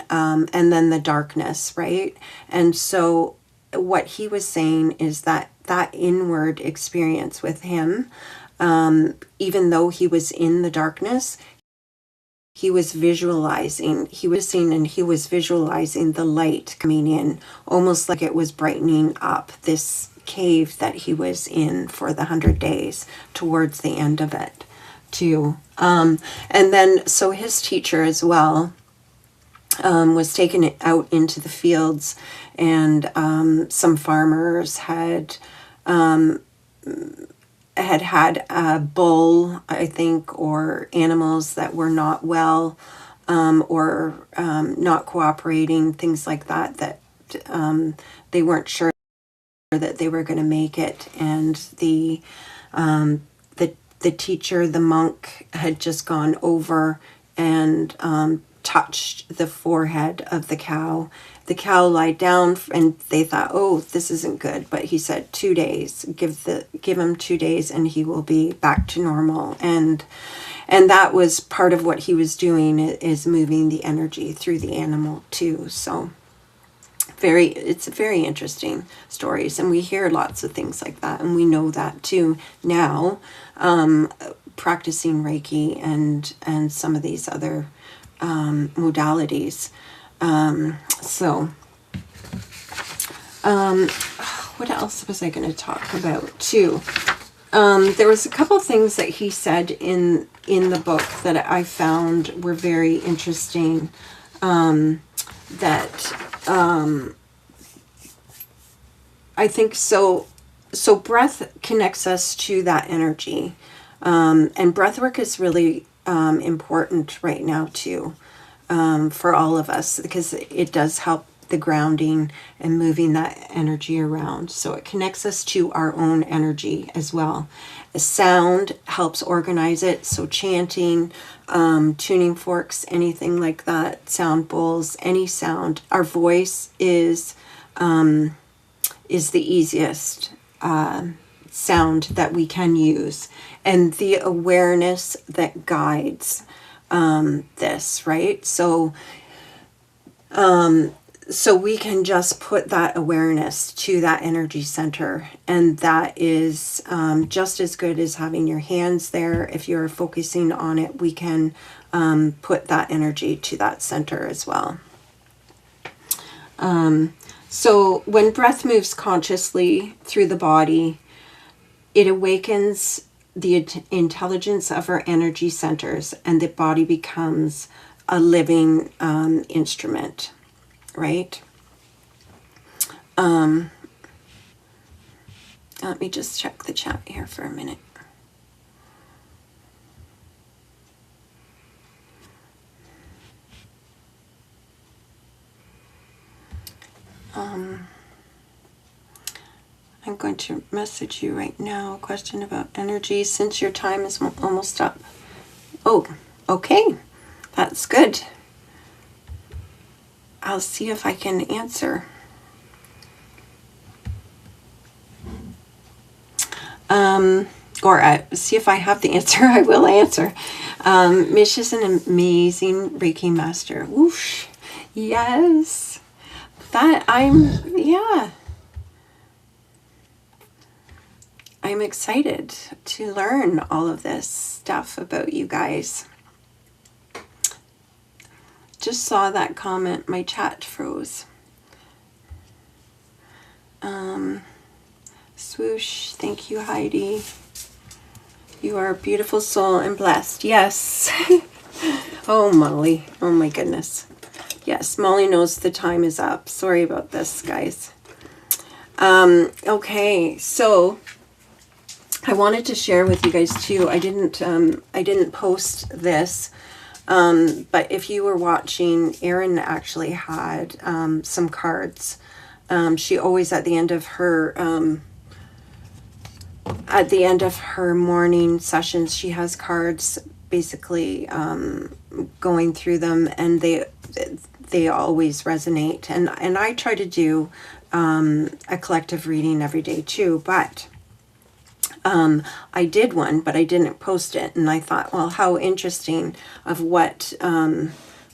the darkness, right? And so what he was saying is that inward experience with him, even though he was in the darkness, he was visualizing, he was seeing, and he was visualizing the light coming in, almost like it was brightening up this cave that he was in for the 100 days towards the end of it too. And then, so his teacher as well was taken out into the fields, and some farmers had a bull, I think, or animals that were not well, or not cooperating, things like that, that they weren't sure that they were going to make it. And the teacher, the monk, had just gone over and touched the forehead of the cow. The cow lied down, and they thought, oh, this isn't good. But he said 2 days, give him 2 days and he will be back to normal. And that was part of what he was doing, is moving the energy through the animal too. So it's very interesting stories, and we hear lots of things like that, and we know that too now, practicing Reiki and some of these other modalities. What else was I going to talk about too? There was a couple things that he said in the book that I found were very interesting. I think so. So breath connects us to that energy, and breath work is really important right now too, for all of us, because it does help the grounding and moving that energy around. So it connects us to our own energy as well. The sound helps organize it. So chanting, tuning forks, anything like that, sound bowls, any sound. Our voice is the easiest sound that we can use, and the awareness that guides this, right? So we can just put that awareness to that energy center, and that is just as good as having your hands there. If you're focusing on it, we can put that energy to that center as well. So when breath moves consciously through the body, it awakens the intelligence of our energy centers, and the body becomes a living instrument, right? Let me just check the chat here for a minute. I'm going to message you right now. A question about energy, since your time is almost up. Oh, okay. That's good. I'll see if I can answer. Or see if I have the answer. I will answer. Mish is an amazing Reiki master. Whoosh. Yes. I'm excited to learn all of this stuff about you guys. Just saw that comment. My chat froze. Swoosh. Thank you, Heidi. You are a beautiful soul and blessed. Yes. Oh, Molly. Oh, my goodness. Yes, Molly knows the time is up. Sorry about this, guys. Okay, so I wanted to share with you guys too. I didn't post this, but if you were watching, Erin actually had some cards. She always at the end of her morning sessions, she has cards basically going through them, and they always resonate. And I try to do a collective reading every day too, but I did one, but I didn't post it. And I thought, well, how interesting of what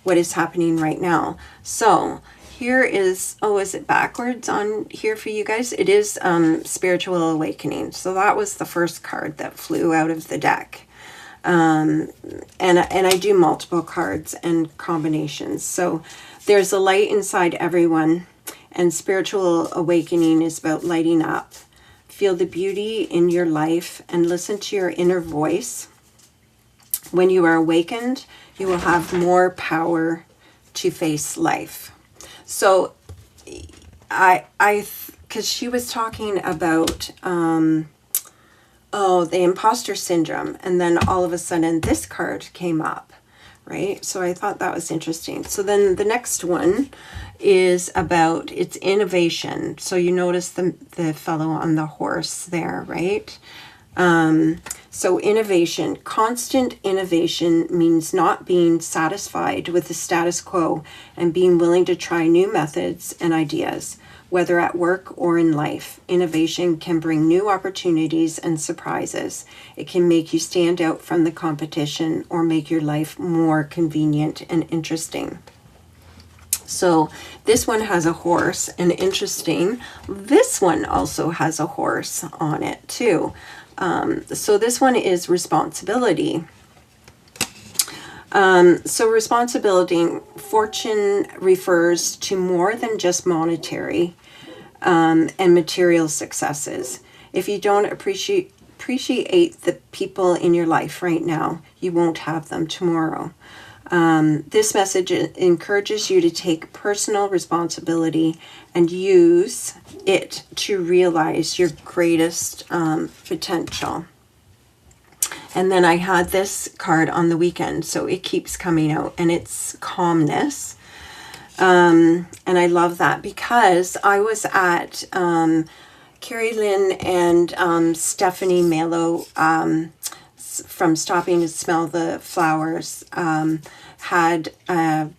is happening right now. So here is, is it backwards on here for you guys? It is Spiritual Awakening. So that was the first card that flew out of the deck. And I do multiple cards and combinations. So there's a light inside everyone, and spiritual awakening is about lighting up. Feel the beauty in your life and listen to your inner voice. When you are awakened, you will have more power to face life. So because she was talking about the imposter syndrome, and then all of a sudden this card came up, right? So I thought that was interesting. So then the next one is about its innovation. So you notice the fellow on the horse there, right? So innovation, constant innovation means not being satisfied with the status quo and being willing to try new methods and ideas, whether at work or in life. Innovation can bring new opportunities and surprises. It can make you stand out from the competition or make your life more convenient and interesting. So this one has a horse, and interesting, this one also has a horse on it too. So this one is responsibility. So responsibility, fortune refers to more than just monetary and material successes. If you don't appreciate the people in your life right now, you won't have them tomorrow. This message encourages you to take personal responsibility and use it to realize your greatest potential. And then I had this card on the weekend, so it keeps coming out, and it's calmness. And I love that because I was at Carrie Lynn and Stephanie Melo from Stopping to Smell the Flowers had a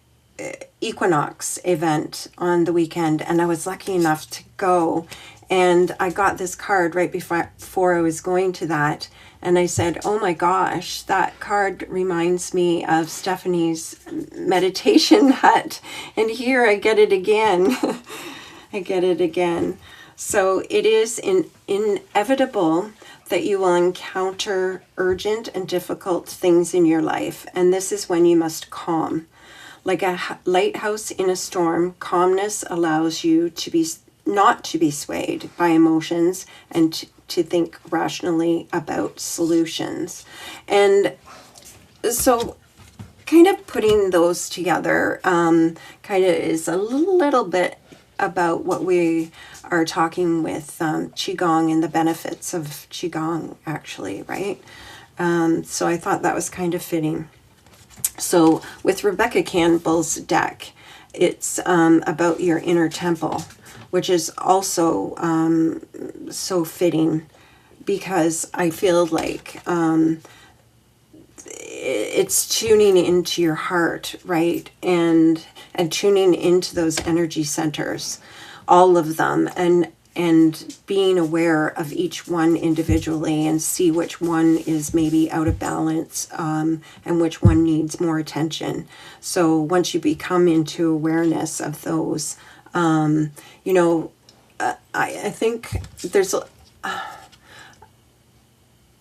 equinox event on the weekend, and I was lucky enough to go, and I got this card right before I was going to that, and I said, oh my gosh, that card reminds me of Stephanie's meditation hut, and here I get it again. I get it again. So it is inevitable that you will encounter urgent and difficult things in your life, and this is when you must calm. Like a lighthouse in a storm, calmness allows you to be not to be swayed by emotions and to think rationally about solutions. And so kind of putting those together kind of is a little bit about what we are talking with Qigong and the benefits of Qigong, actually, right? So I thought that was kind of fitting. So with Rebecca Campbell's deck, it's about your inner temple, which is also so fitting because I feel like it's tuning into your heart, right? And tuning into those energy centers, all of them, and being aware of each one individually and see which one is maybe out of balance and which one needs more attention. So once you become into awareness of those, you know, I think there's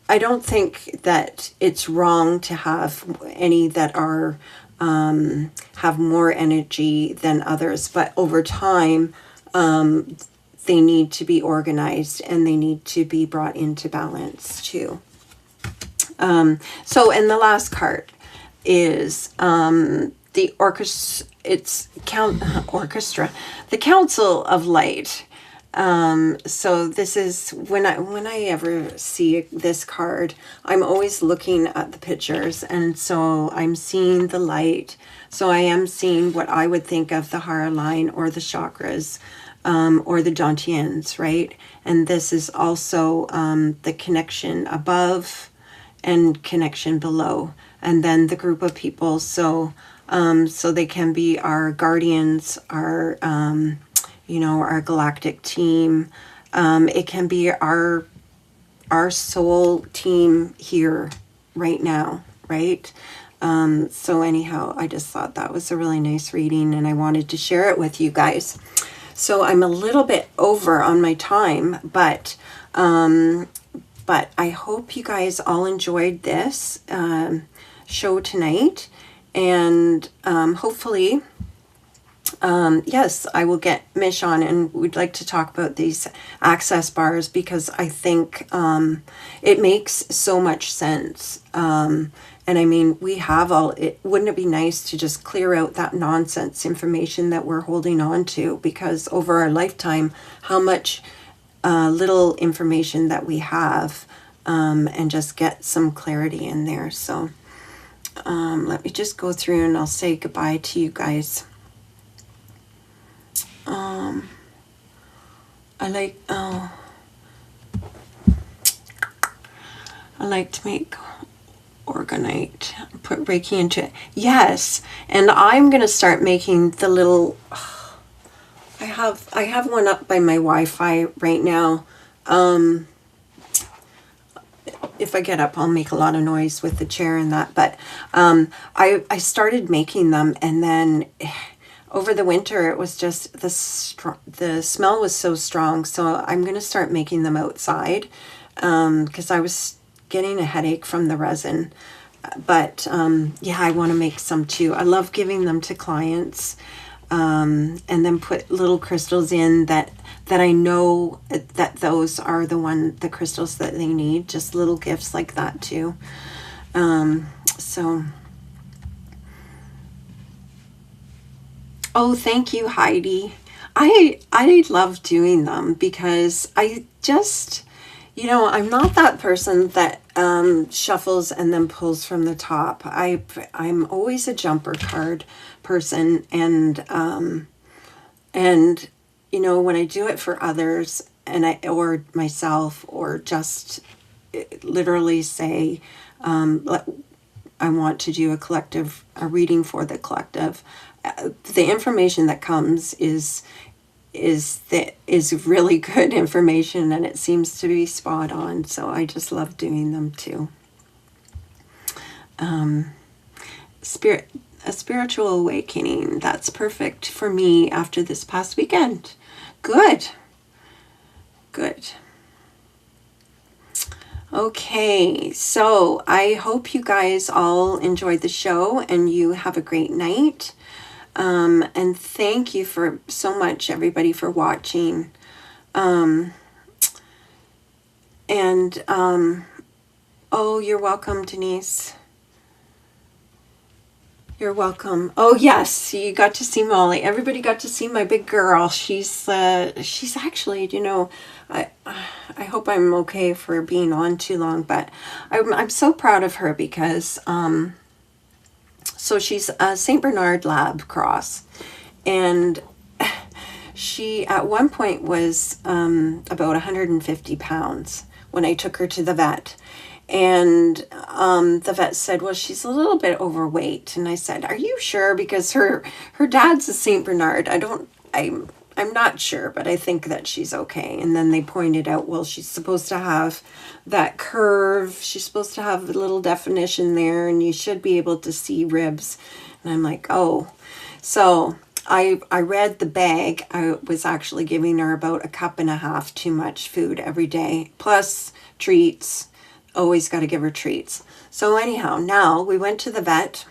I don't think that it's wrong to have any that are have more energy than others, but over time they need to be organized and they need to be brought into balance too. So, and the last card is the orchestra. It's orchestra, the Council of Light. So this is when I ever see this card, I'm always looking at the pictures, and so I'm seeing the light. So I am seeing what I would think of the Hara line or the chakras, or the dantians, right? And this is also the connection above and connection below, and then the group of people. So so they can be our guardians, our you know, our galactic team. It can be our soul team here right now, right? So anyhow, I just thought that was a really nice reading, and I wanted to share it with you guys. So I'm a little bit over on my time, but I hope you guys all enjoyed this show tonight, and hopefully, yes, I will get Mish on, and we'd like to talk about these access bars because I think it makes so much sense. And I mean, we have all it. Wouldn't it be nice to just clear out that nonsense information that we're holding on to? Because over our lifetime, how much little information that we have, and just get some clarity in there. So let me just go through and I'll say goodbye to you guys. I like to make organite, put Reiki into it. Yes, and I'm gonna start making the little. I have one up by my Wi-Fi right now. If I get up, I'll make a lot of noise with the chair and that. But I started making them, and then over the winter it was just the smell was so strong. So I'm gonna start making them outside because I was getting a headache from the resin. But yeah, I want to make some too. I love giving them to clients, and then put little crystals in that I know that those are the crystals that they need. Just little gifts like that too. So, oh, thank you, Heidi. I love doing them because I just, I'm not that person that shuffles and then pulls from the top. I'm always a jumper card person, and when I do it for others or myself, or just literally say, I want to do a reading for the collective. The information that comes is really good information, and it seems to be spot on. So I just love doing them too. A spiritual awakening. That's perfect for me after this past weekend. Good. Okay, so I hope you guys all enjoyed the show and you have a great night. And thank you for so much, everybody, for watching. Oh, you're welcome, Denise. You're welcome. Oh yes, you got to see Molly. Everybody got to see my big girl. She's actually, I hope I'm okay for being on too long, but I'm so proud of her because so she's a Saint Bernard Lab cross, and she at one point was about 150 pounds when I took her to the vet. And the vet said, well, she's a little bit overweight. And I said, are you sure? Because her dad's a Saint Bernard. I'm not sure, but I think that she's okay. And then they pointed out, well, she's supposed to have that curve. She's supposed to have a little definition there, and you should be able to see ribs. And I'm like, oh. So I read the bag. I was actually giving her about 1.5 cups too much food every day, plus treats. Always got to give her treats. So anyhow, now we went to the vet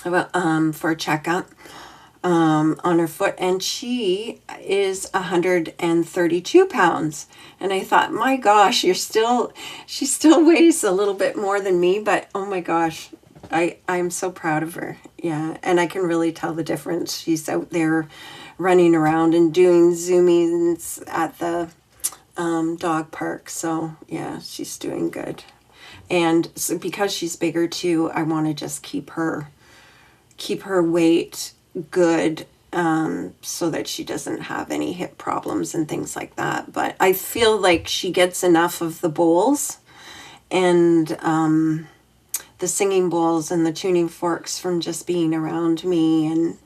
for a checkup on her foot, and she is 132 pounds. And I thought, my gosh, she still weighs a little bit more than me, but oh my gosh, I'm so proud of her. Yeah, and I can really tell the difference. She's out there running around and doing zoomies at the dog park. So yeah, she's doing good. And so because she's bigger too, I want to just keep her weight good, so that she doesn't have any hip problems and things like that. But I feel like she gets enough of the bowls and the singing bowls and the tuning forks from just being around me, and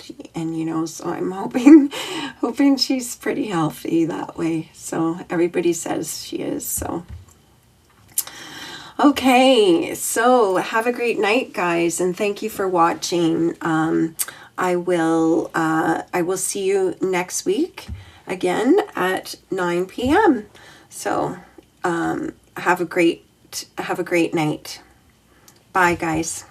so I'm hoping she's pretty healthy that way. So everybody says she is. So okay, so have a great night, guys, and thank you for watching. I will see you next week again at 9 p.m. So have a great night. Bye, guys.